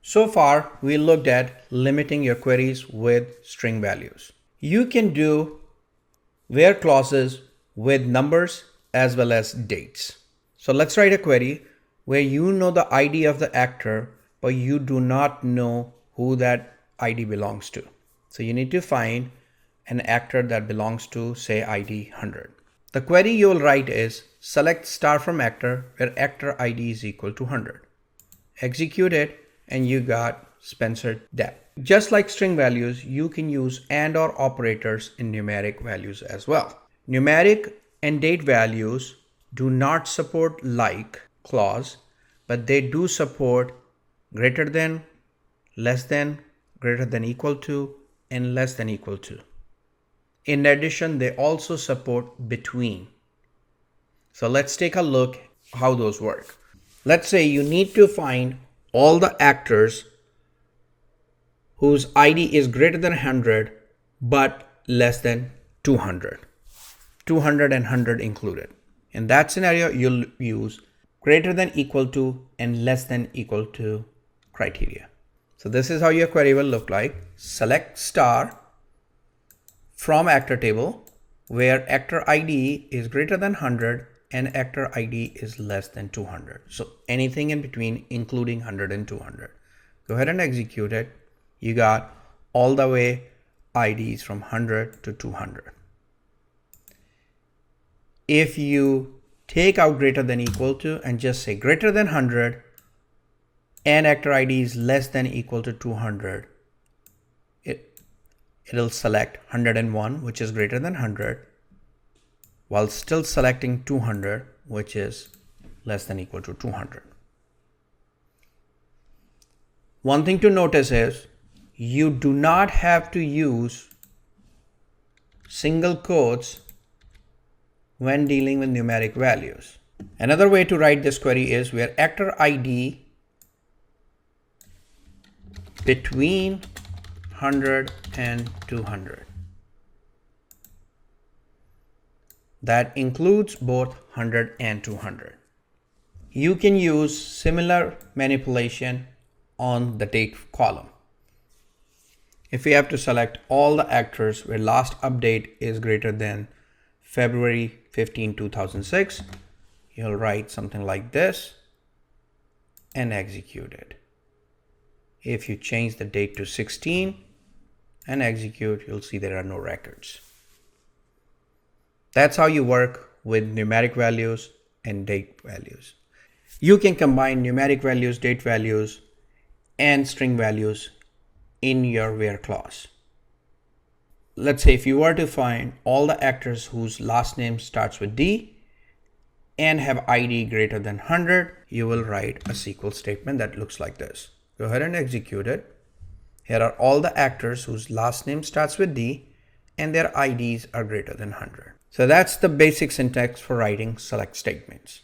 So far, we looked at limiting your queries with string values. You can do where clauses with numbers as well as dates. So let's write a query where you know the ID of the actor, but you do not know who that ID belongs to. So you need to find an actor that belongs to, say, ID 100. The query you will write is select star from actor where actor ID is equal to 100. Execute it and you got Spencer Depp. Just like string values, you can use and or operators in numeric values as well. Numeric and date values do not support like clause, but they do support greater than, less than, greater than equal to, and less than equal to. In addition, they also support between. So let's take a look how those work. Let's say you need to find all the actors whose ID is greater than 100 but less than 200. 200 and 100 included. In that scenario, you'll use greater than equal to and less than equal to criteria. So this is how your query will look like. Select star from actor table where actor ID is greater than 100 and actor ID is less than 200. So anything in between, including 100 and 200. Go ahead and execute it. You got all the way IDs from 100 to 200. If you take out greater than equal to and just say greater than 100 and actor ID is less than equal to 200, it'll select 101, which is greater than 100, while still selecting 200, which is less than equal to 200. One thing to notice is you do not have to use single quotes when dealing with numeric values. Another way to write this query is where actor ID between 100 and 200. That includes both 100 and 200. You can use similar manipulation on the date column. If we have to select all the actors where last update is greater than February 15, 2006, you'll write something like this and execute it. If you change the date to 16 and execute, you'll see there are no records. That's how you work with numeric values and date values. You can combine numeric values, date values, and string values in your where clause. Let's say if you were to find all the actors whose last name starts with D and have ID greater than 100, you will write a SQL statement that looks like this. Go ahead and execute it. Here are all the actors whose last name starts with D and their IDs are greater than 100. So that's the basic syntax for writing select statements.